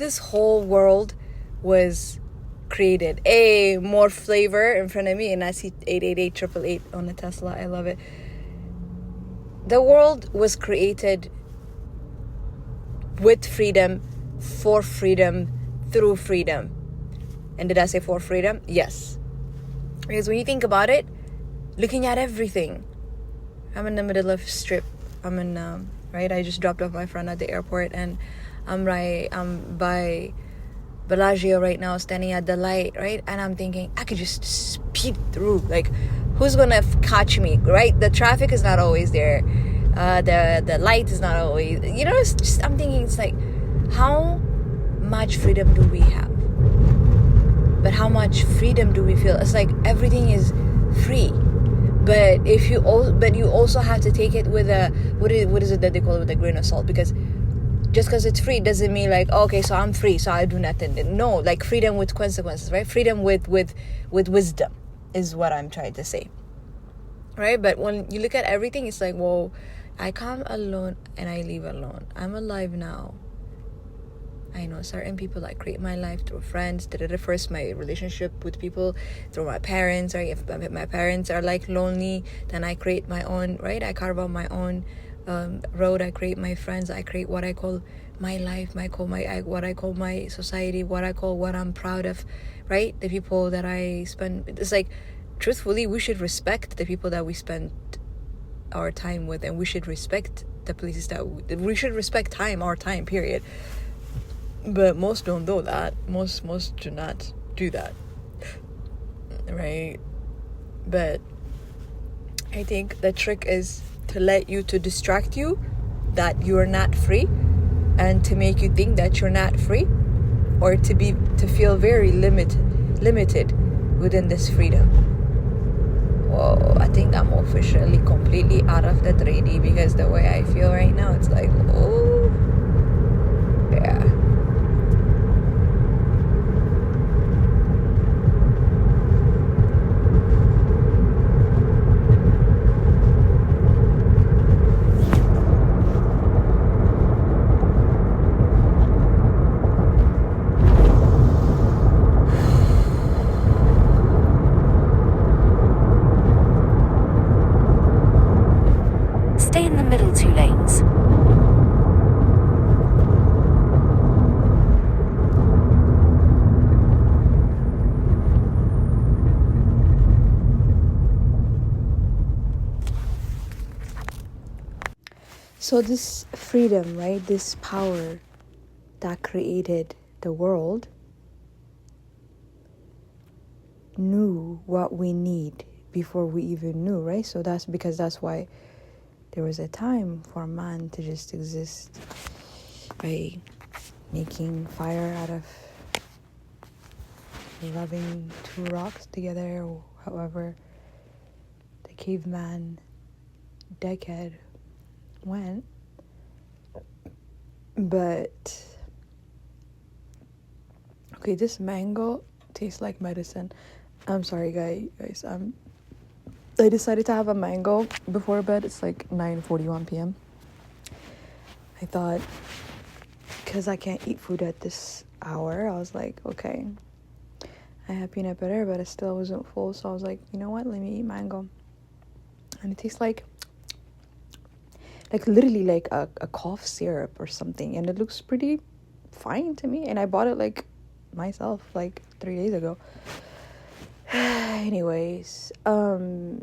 this whole world was created. More flavor in front of me, and I see 888 on the Tesla. I love it. The world was created with freedom, for freedom, through freedom. And did I say for freedom? Yes. Because when you think about it, looking at everything, I'm in the middle of strip. I'm in right. I just dropped off my friend at the airport, and I'm by Bellagio right now, standing at the light, right? And I'm thinking I could just speed through. Like, who's gonna catch me, right? The traffic is not always there. The light is not always. It's just, I'm thinking, it's like, how much freedom do we have? But how much freedom do we feel? It's like everything is free. But you also have to take it with a what is it that they call it, with a grain of salt, because just because it's free doesn't mean like, okay, so I'm free, so I do nothing. No, like freedom with consequences, right? Freedom with wisdom is what I'm trying to say, right? But when you look at everything, it's like, whoa, I come alone and I leave alone. I'm alive now. I know certain people, I create my life through friends. First, my relationship with people through my parents, right? If my parents are like lonely, then I create my own, right? I carve out my own road. I create my friends. I create what I call my life, what I call my society, what I'm proud of, right? The people that I spend. It's like, truthfully, we should respect the people that we spend our time with, and we should respect the places that we should respect our time, period. But most don't do that. Most do not do that, right? But I think the trick is to distract you that you are not free, and to make you think that you're not free, or to feel very limited within this freedom. Whoa, I think I'm officially completely out of the 3D, because the way I feel right now, it's like, oh yeah. Stay in the middle 2 lanes. So this freedom, right? This power that created the world knew what we need before we even knew, right? So that's why there was a time for man to just exist by making fire out of rubbing 2 rocks together, or however the caveman decade went. But okay, this mango tastes like medicine. I'm sorry, guys. I decided to have a mango before bed. It's like 9:41 p.m. I thought, because I can't eat food at this hour, I was like, okay, I had peanut butter, but I still wasn't full. So I was like, you know what? Let me eat mango. And it tastes like literally like a cough syrup or something. And it looks pretty fine to me. And I bought it like myself like 3 days ago. Anyways, so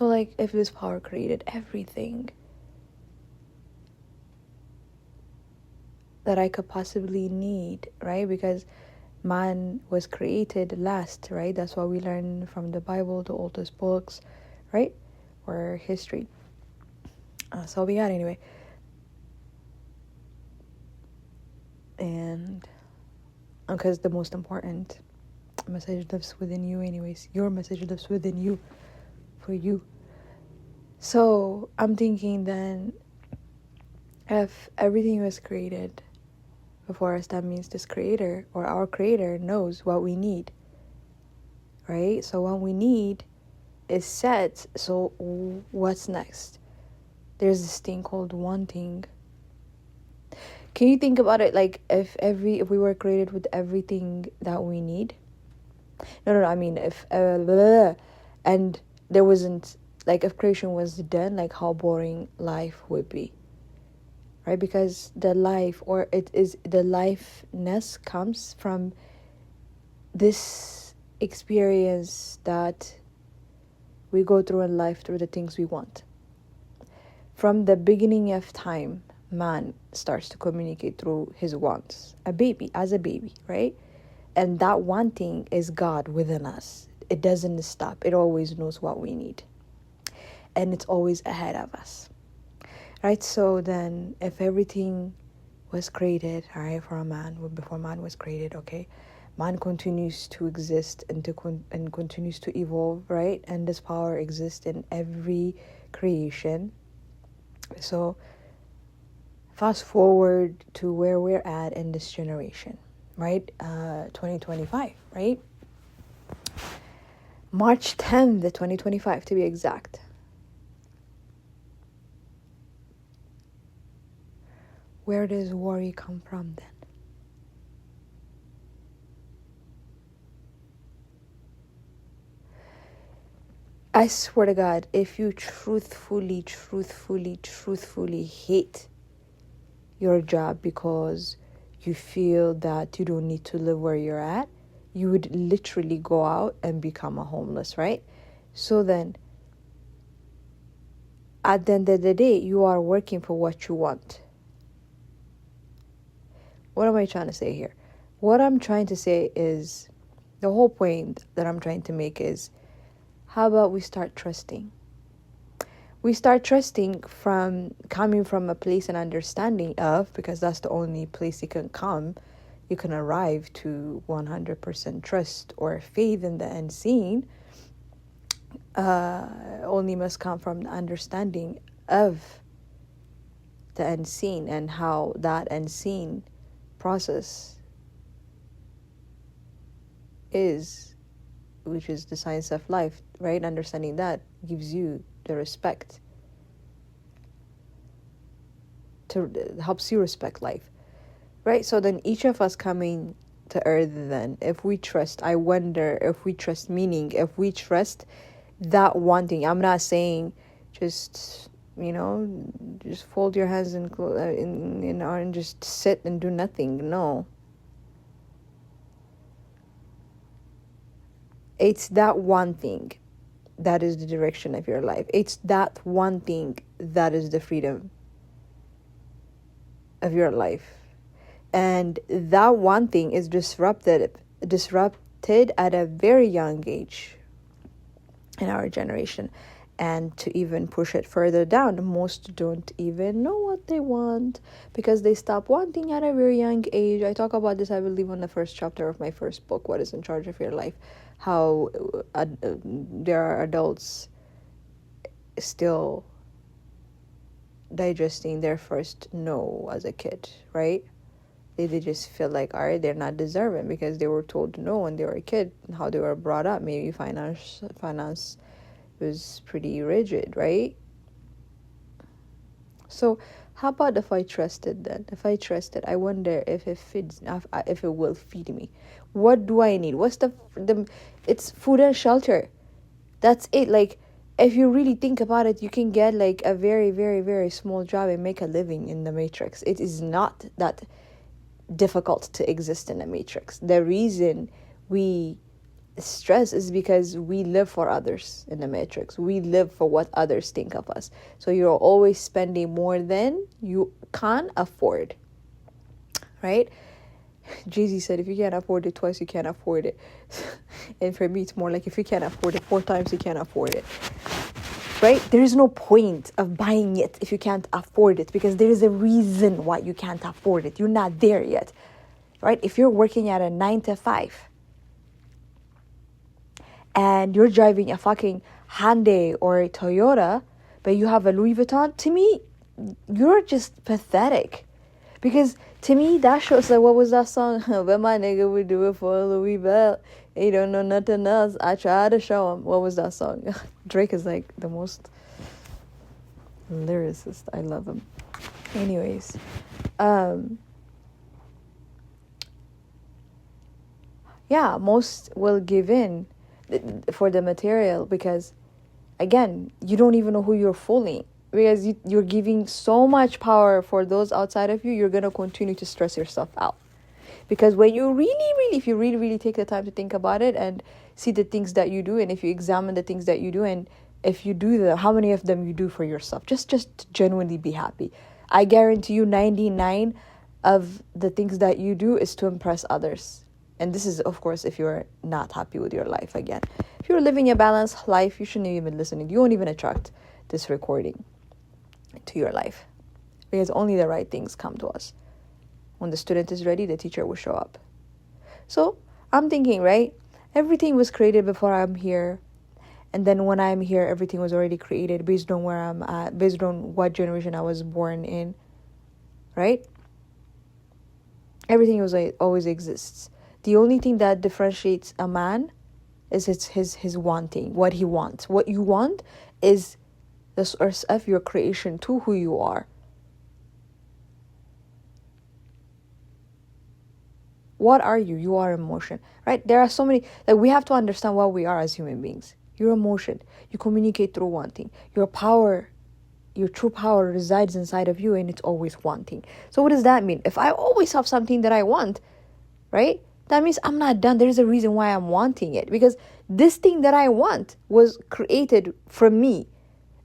like, if this power created everything that I could possibly need, right? Because man was created last, right? That's what we learn from the Bible, the oldest books, right? Or history. So we got anyway. And because the most important message lives within you anyways. Your message lives within you, for you. So I'm thinking then, if everything was created before us, that means this creator, or our creator, knows what we need, right? So what we need is set. So what's next? There's this thing called wanting. Can you think about it? Like if we were created with everything that we need. No. I mean, if and there wasn't, like, if creation was done, like how boring life would be, right? Because the lifeness comes from this experience that we go through in life through the things we want. From the beginning of time, man starts to communicate through his wants. As a baby, right? And that wanting is God within us. It doesn't stop. It always knows what we need. And it's always ahead of us. Right? So then if everything was created, all right, for a man, before man was created, okay, man continues to exist and continues to evolve, right? And this power exists in every creation. So fast forward to where we're at in this generation, right? 2025, right? March 10th, 2025 to be exact. Where does worry come from then? I swear to God, if you truthfully hate your job because you feel that you don't need to live where you're at, you would literally go out and become a homeless, right? So then, at the end of the day, you are working for what you want. What am I trying to say here? What I'm trying to say is, the whole point that I'm trying to make is, how about we start trusting? We start trusting coming from a place and understanding of, because that's the only place you can arrive to 100% trust or faith in the unseen, only must come from the understanding of the unseen and how that unseen process is, which is the science of life, right? Understanding that gives you the respect, helps you respect life, right? So then each of us coming to earth, then if we trust, I wonder if we trust meaning, if we trust that one thing. I'm not saying just just fold your hands and just sit and do nothing. No, it's that one thing that is the direction of your life. It's that one thing that is the freedom of your life. And that one thing is disrupted at a very young age in our generation. And to even push it further down, most don't even know what they want because they stop wanting at a very young age. I talk about this, I believe, on the first chapter of my first book, What is in Charge of Your Life, how there are adults still digesting their first no as a kid, right? They just feel like, all right, they're not deserving because they were told no when they were a kid, and how they were brought up. Maybe finance was pretty rigid, right? So how about if I trusted then? If I trusted, I wonder if it will feed me. What do I need? What's the it's food and shelter. That's it. Like, if you really think about it, you can get like a very, very, very small job and make a living in the matrix. It is not that difficult to exist in a matrix. The reason we stress is because we live for others in the matrix. We live for what others think of us. So you're always spending more than you can afford, right? Jay-Z said, if you can't afford it twice, you can't afford it. And for me, it's more like, if you can't afford it 4 times, you can't afford it, right? There is no point of buying it if you can't afford it, because there is a reason why you can't afford it. You're not there yet, right? If you're working at a 9 to 5 and you're driving a fucking Hyundai or a Toyota, but you have a Louis Vuitton, to me, you're just pathetic. Because to me, that shows, like, what was that song? But my nigga would do it for Louis Bell. He don't know nothing else. I try to show him. What was that song? Drake is like the most lyricist. I love him. Anyways, yeah, most will give in for the material because, again, you don't even know who you're fooling. Because you're giving so much power for those outside of you, you're going to continue to stress yourself out. Because when you really, if you really take the time to think about it and see the things that you do, and if you examine the things that you do, and if you do how many of them you do for yourself, just genuinely be happy. I guarantee you 99 of the things that you do is to impress others. And this is, of course, if you're not happy with your life again. If you're living a balanced life, you shouldn't even listen. You won't even attract this recording to your life. Because only the right things come to us. When the student is ready, the teacher will show up. So I'm thinking, right? Everything was created before I'm here. And then when I'm here, everything was already created based on where I'm at, based on what generation I was born in. Right? Everything always exists. The only thing that differentiates a man is his wanting, what he wants. What you want is the source of your creation to who you are. What are you? You are emotion, right? There are so many, like we have to understand what we are as human beings. You're emotion. You communicate through wanting. Your power, your true power resides inside of you and it's always wanting. So what does that mean? If I always have something that I want, right? That means I'm not done. There's a reason why I'm wanting it. Because this thing that I want was created from me.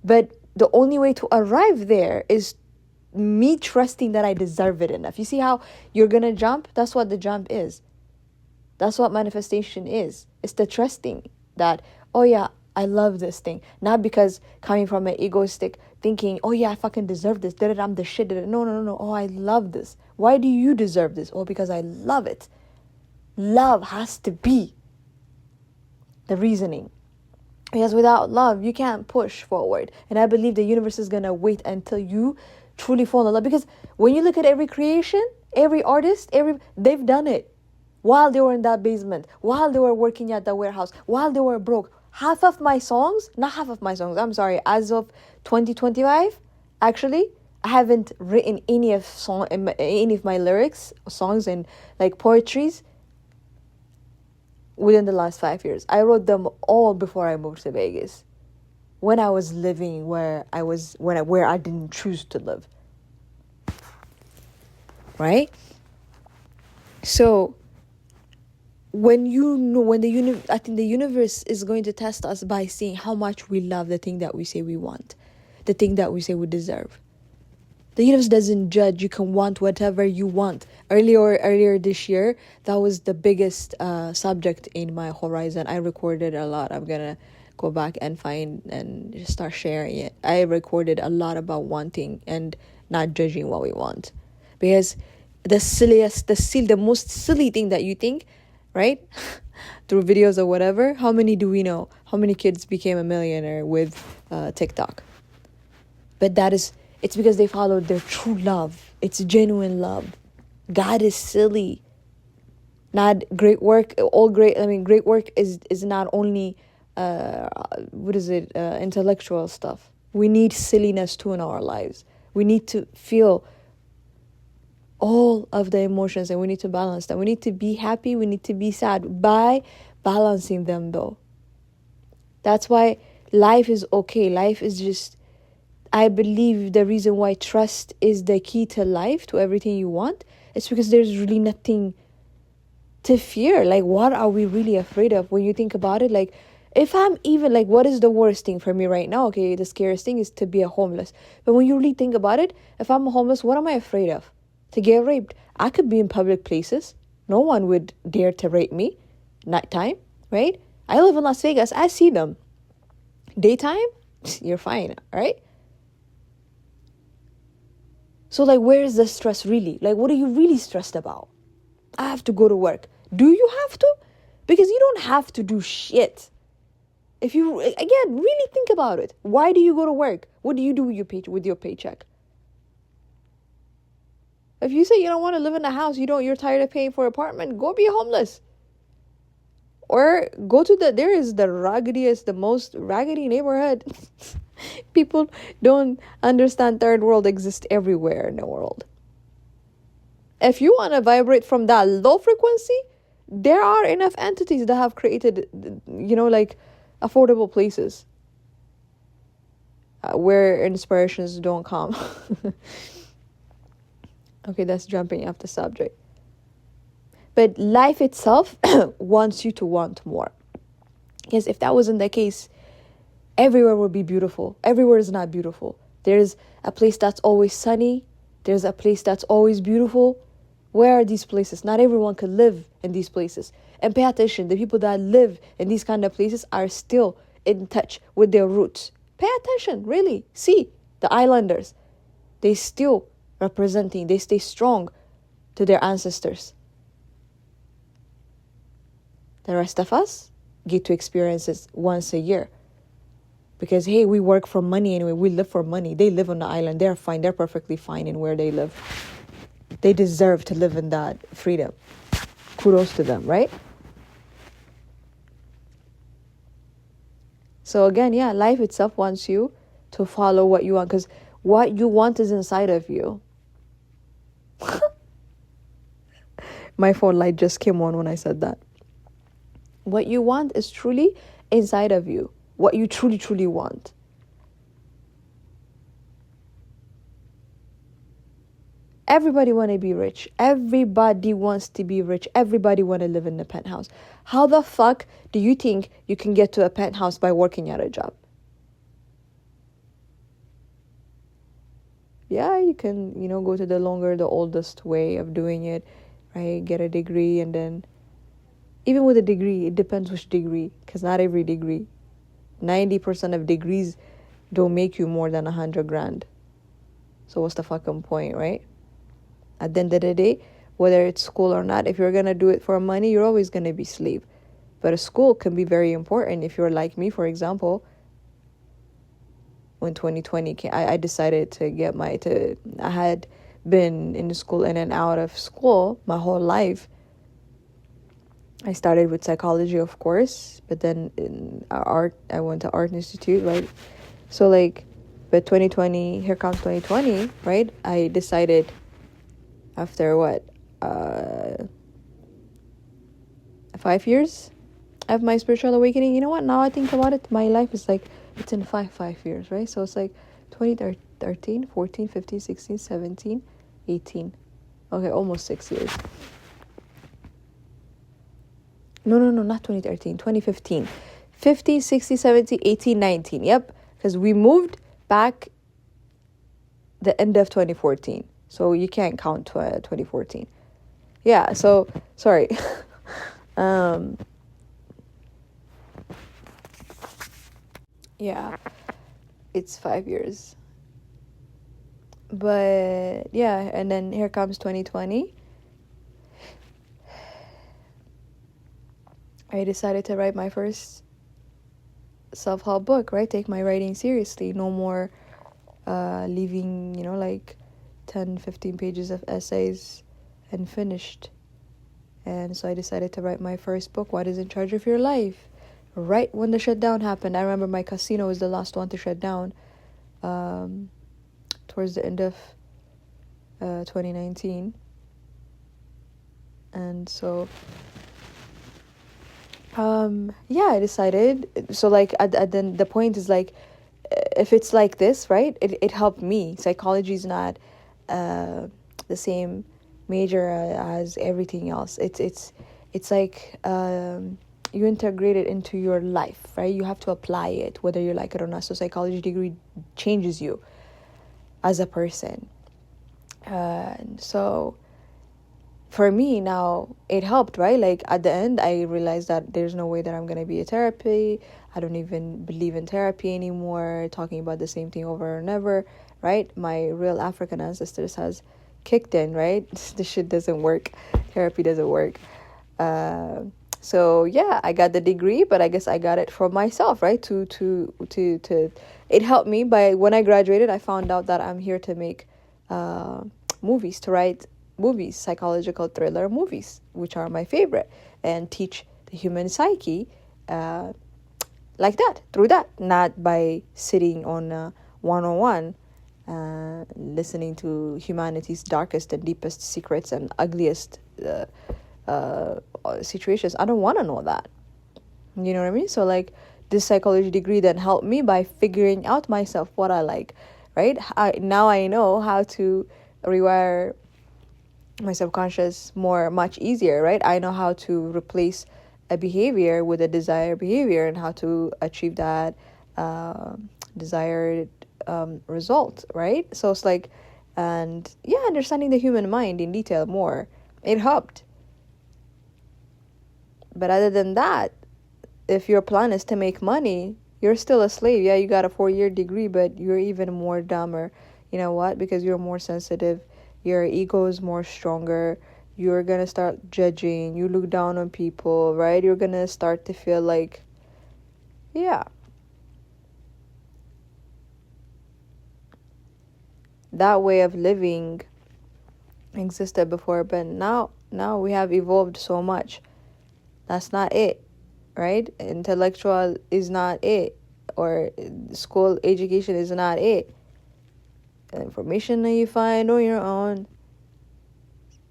But the only way to arrive there is me trusting that I deserve it enough. You see how you're going to jump? That's what the jump is. That's what manifestation is. It's the trusting that, oh yeah, I love this thing. Not because coming from an egoistic thinking, oh yeah, I fucking deserve this. I'm the shit. No. Oh, I love this. Why do you deserve this? Oh, because I love it. Love has to be the reasoning. Because without love, you can't push forward. And I believe the universe is going to wait until you truly fall in love. Because when you look at every creation, every artist, they've done it while they were in that basement, while they were working at the warehouse, while they were broke. Not half of my songs, I'm sorry, as of 2025, actually, I haven't written any of my lyrics, songs, and like poetries within the last 5 years. I wrote them all before I moved to Vegas. When I was living where I didn't choose to live. Right? So when I think the universe is going to test us by seeing how much we love the thing that we say we want, the thing that we say we deserve. The universe doesn't judge. You can want whatever you want. Earlier this year, that was the biggest subject in my horizon. I recorded a lot. I'm gonna go back and find and start sharing it. I recorded a lot about wanting and not judging what we want. Because the most silly thing that you think, right? Through videos or whatever, how many do we know? How many kids became a millionaire with TikTok? But it's because they followed their true love. It's genuine love. God is silly. Not great work. Great work is not only intellectual stuff. We need silliness too in our lives. We need to feel all of the emotions and we need to balance them. We need to be happy, we need to be sad by balancing them though. That's why life is okay. Life is just, I believe the reason why trust is the key to life, to everything you want, it's because there's really nothing to fear. Like, what are we really afraid of when you think about it? Like, if I'm even like, what is the worst thing for me right now? Okay, the scariest thing is to be a homeless. But when you really think about it, if I'm homeless, what am I afraid of? To get raped. I could be in public places. No one would dare to rape me. Nighttime, right? I live in Las Vegas. I see them. Daytime, you're fine, right? So like, where is the stress really? Like, what are you really stressed about? I have to go to work. Do you have to? Because you don't have to do shit. If you, again, really think about it. Why do you go to work? What do you do with your paycheck? If you say you don't want to live in a house, you're tired of paying for an apartment, go be homeless. Or go to there is the raggediest, the most raggedy neighborhood. People don't understand third world exists everywhere in the world. If you want to vibrate from that low frequency, there are enough entities that have created, like affordable places where inspirations don't come. Okay, that's jumping off the subject. But life itself wants you to want more. Because if that wasn't the case, everywhere would be beautiful. Everywhere is not beautiful. There's a place that's always sunny. There's a place that's always beautiful. Where are these places? Not everyone could live in these places. And pay attention, the people that live in these kind of places are still in touch with their roots. Pay attention, really. See, the islanders, they still representing, they stay strong to their ancestors. The rest of us get to experience it once a year. Because, hey, we work for money anyway. We live for money. They live on the island. They're fine. They're perfectly fine in where they live. They deserve to live in that freedom. Kudos to them, right? So again, yeah, life itself wants you to follow what you want. Because what you want is inside of you. My phone light just came on when I said that. What you want is truly inside of you. What you truly, truly want. Everybody want to be rich. Everybody wants to be rich. Everybody want to live in a penthouse. How the fuck do you think you can get to a penthouse by working at a job? Yeah, you can, go to the oldest way of doing it, right? Get a degree, and then even with a degree, it depends which degree, because not every degree. 90% of degrees don't make you more than 100 grand. So what's the fucking point, right? At the end of the day, whether it's school or not, if you're going to do it for money, you're always going to be slave. But a school can be very important. If you're like me, for example, when 2020 came, I decided to I had been in school in and out of school my whole life. I started with psychology, of course, but then in art, I went to Art Institute, right? So but 2020, here comes 2020, right? I decided after 5 years of my spiritual awakening, you know what? Now I think about it, my life is it's in 5 years, right? So it's 2013, 14, 15, 16, 17, 18. Okay, almost 6 years. No, not 2013, 2015. 15, 16, 17, 18, 19. Yep, because we moved back the end of 2014. So you can't count 2014. Yeah, so, sorry. Yeah, it's 5 years. But, yeah, and then here comes 2020. I decided to write my first self-help book, right? Take my writing seriously. No more leaving, 10, 15 pages of essays and finished. And so I decided to write my first book, What is in Charge of Your Life? Right when the shutdown happened. I remember my casino was the last one to shut down towards the end of 2019. And so I decided, so then the point is if it's like this, right, it helped me. Psychology is not the same major as everything else. It's you integrate it into your life, right? You have to apply it whether you like it or not. So psychology degree changes you as a person. So for me now, it helped, right? At the end, I realized that there's no way that I'm going to be a therapy. I don't even believe in therapy anymore, talking about the same thing over and over, right? My real African ancestors has kicked in, right? This shit doesn't work. Therapy doesn't work. So yeah, I got the degree, but I guess I got it for myself, right? To it helped me. By when I graduated, I found out that I'm here to make movies, to write movies, psychological thriller movies, which are my favorite, and teach the human psyche like that, through that, not by sitting on a one-on-one listening to humanity's darkest and deepest secrets and ugliest situations. I don't want to know that. You know what I mean? So like this psychology degree then helped me by figuring out myself what I like, right? Now I know how to rewire my subconscious much easier, right? I know how to replace a behavior with a desired behavior and how to achieve that desired result, right? So it's like, and yeah, understanding the human mind in detail more, it helped. But other than that, if your plan is to make money, you're still a slave. Yeah, you got a 4-year degree, but you're even more dumber. You know what? Because you're more sensitive, your ego is more stronger. You're gonna start judging. You look down on people, right? You're gonna start to feel like, yeah. That way of living existed before, but now we have evolved so much. That's not it, right? Intellectual is not it, or school education is not it. The information that you find on your own.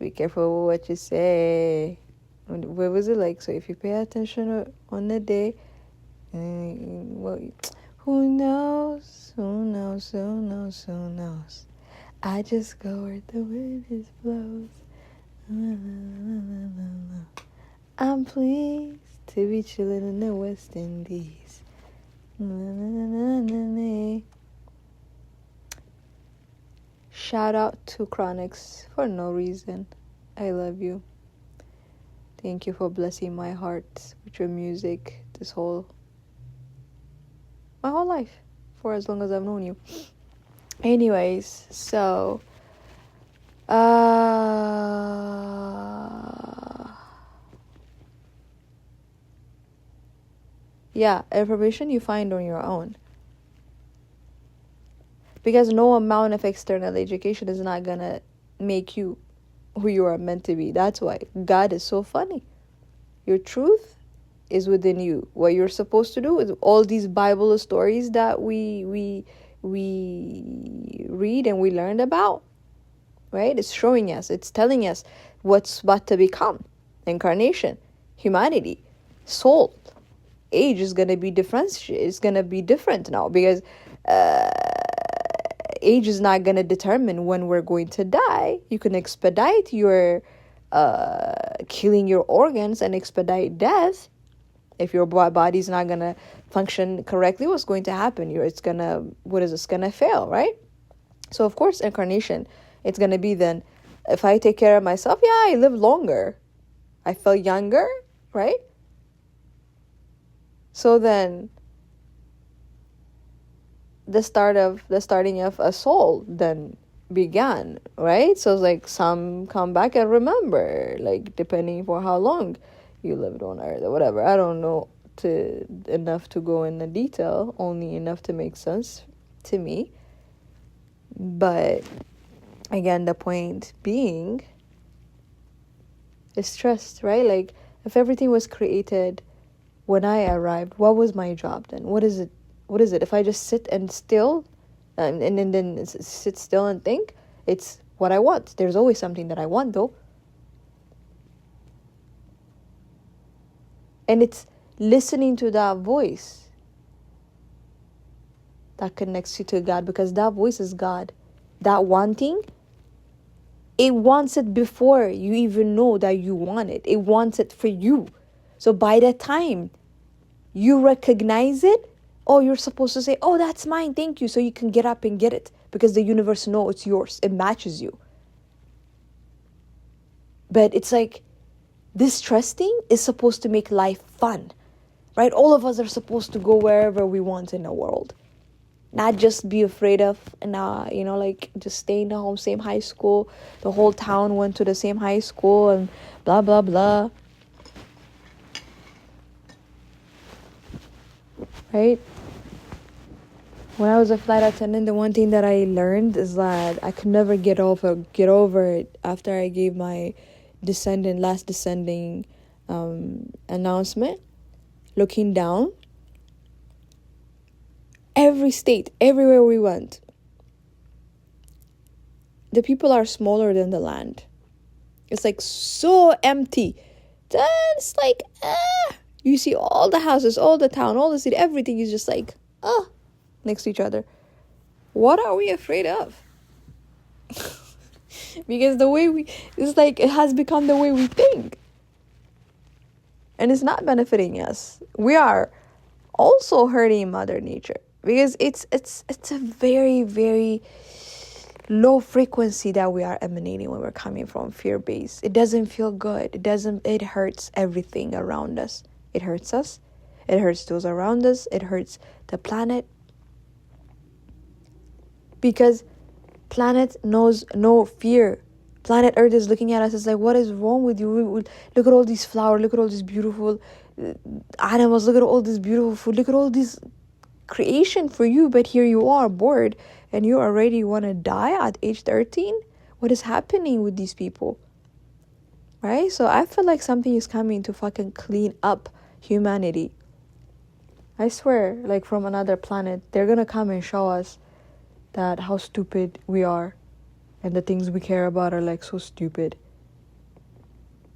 Be careful with what you say. What was it like? So if you pay attention on the day, well, who knows? Who knows? Who knows? Who knows? I just go where the wind is blows. I'm pleased to be chilling in the West Indies. Shout out to Chronix for no reason. I love you. Thank you for blessing my heart with your music my whole life, for as long as I've known you. Anyways, so yeah, information you find on your own. Because no amount of external education is not gonna make you who you are meant to be. That's why God is so funny. Your truth is within you. What you're supposed to do with all these Bible stories that we read and we learned about, right? It's showing us, it's telling us what's about to become. Incarnation, humanity, soul, age is gonna be different. It's gonna be different now, because age is not gonna determine when we're going to die. You can expedite your killing your organs and expedite death. If your body's not gonna function correctly, what's going to happen? It's gonna fail, right? So of course, incarnation, it's gonna be then, if I take care of myself, yeah, I live longer, I feel younger, right? So then the starting of a soul then began, right? So it's like some come back and remember, like depending for how long you lived on earth or whatever. I don't know enough to go into detail, only enough to make sense to me. But again, the point being is trust, right? Like if everything was created when I arrived, what was my job then? What is it? If I just sit and still and then sit still and think, it's what I want. There's always something that I want though. And it's listening to that voice that connects you to God, because that voice is God. That wanting, it wants it before you even know that you want it. It wants it for you. So by the time you recognize it, oh, you're supposed to say, oh, that's mine, thank you. So you can get up and get it, because the universe knows it's yours. It matches you. But it's like, this trusting is supposed to make life fun, right? All of us are supposed to go wherever we want in the world. Not just be afraid of, like just stay in the same high school. The whole town went to the same high school and blah, blah, blah. Right? When I was a flight attendant, the one thing that I learned is that I could never get over it after I gave my last descending announcement. Looking down, every state, everywhere we went, the people are smaller than the land. It's like so empty. then it's like, you see all the houses, all the town, all the city, everything is just like, next to each other. What are we afraid of? Because the way it's like, it has become the way we think. And it's not benefiting us. We are also hurting Mother Nature. Because it's a very, very low frequency that we are emanating when we're coming from fear-based. It doesn't feel good. It hurts everything around us. It hurts us. It hurts those around us. It hurts the planet. Because planet knows no fear. Planet Earth is looking at us. It's like, what is wrong with you? Look at all these flowers. Look at all these beautiful animals. Look at all this beautiful food. Look at all this creation for you. But here you are, bored, and you already want to die at age 13? What is happening with these people? Right? So I feel like something is coming to fucking clean up humanity. I swear, like from another planet, they're gonna come and show us that how stupid we are. And the things we care about are like so stupid.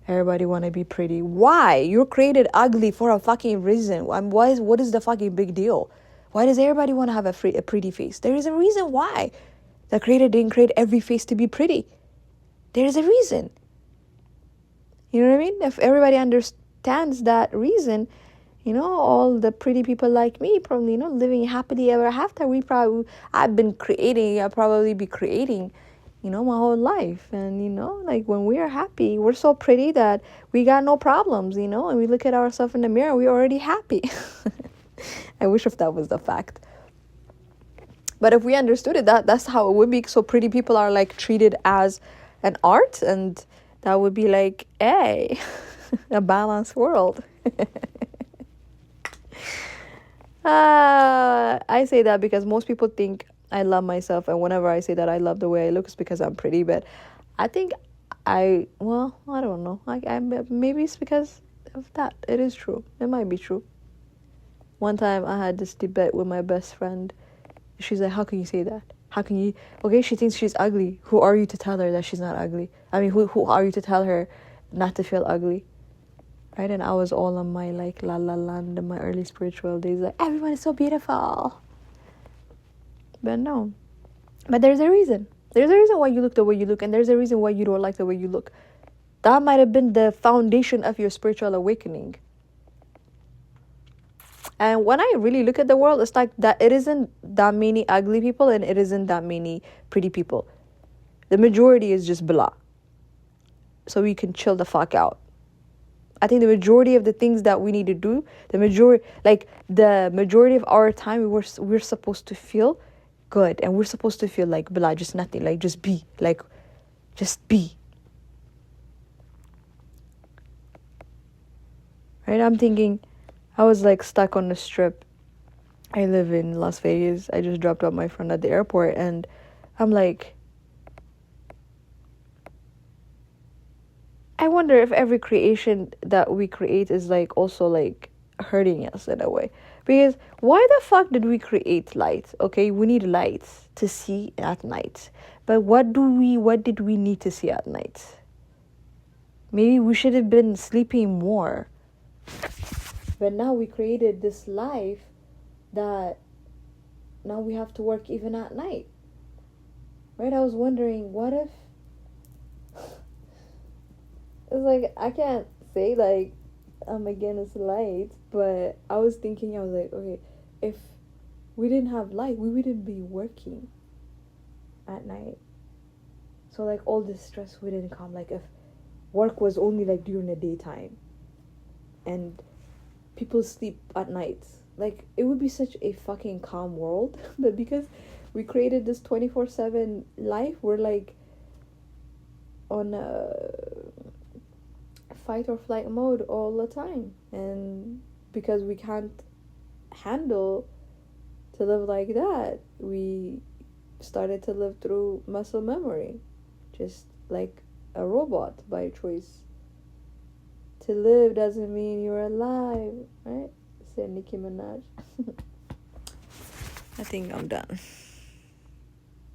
Everybody want to be pretty. Why? You're created ugly for a fucking reason. What is the fucking big deal? Why does everybody want to have a pretty face? There is a reason why. The creator didn't create every face to be pretty. There is a reason. You know what I mean? If everybody understands that reason, all the pretty people like me probably, living happily ever after, I'll probably be creating, my whole life. And, like when we are happy, we're so pretty that we got no problems, and we look at ourselves in the mirror, we're already happy. I wish if that was the fact. But if we understood it, that's how it would be. So pretty people are like treated as an art, and that would be like, hey, a balanced world. I say that because most people think I love myself, and whenever I say that I love the way I look, it's because I'm pretty. But I think I don't know. Maybe it's because of that. It is true. It might be true. One time I had this debate with my best friend. She's like, how can you say that? How can you? Okay, she thinks she's ugly. Who are you to tell her that she's not ugly? I mean, who are you to tell her not to feel ugly? Right? And I was all on my like la la land in my early spiritual days, like everyone is so beautiful. But no. But there's a reason. There's a reason why you look the way you look, and there's a reason why you don't like the way you look. That might have been the foundation of your spiritual awakening. And when I really look at the world, it's like that it isn't that many ugly people and it isn't that many pretty people. The majority is just blah. So we can chill the fuck out. I think the majority of the things that we need to do, the majority of our time, we're supposed to feel good, and we're supposed to feel like blah, just nothing, like just be, just be. Right? I'm thinking, I was like stuck on the strip. I live in Las Vegas. I just dropped off my friend at the airport, and I'm like, I wonder if every creation that we create is like also like hurting us in a way. Because why the fuck did we create light? Okay, we need lights to see at night. But what did we need to see at night? Maybe we should have been sleeping more. But now we created this life that now we have to work even at night. Right? I was wondering, what if... It's like, I can't say like I'm against light, but I was thinking, I was like, okay, if we didn't have light, we wouldn't be working at night. So like all this stress wouldn't come. Like if work was only like during the daytime and people sleep at night, like it would be such a fucking calm world. But because we created this 24/7 life, we're like on a fight or flight mode all the time. And because we can't handle to live like that, we started to live through muscle memory, just like a robot by choice. To live doesn't mean you're alive, right? Said Nicki Minaj. I think I'm done.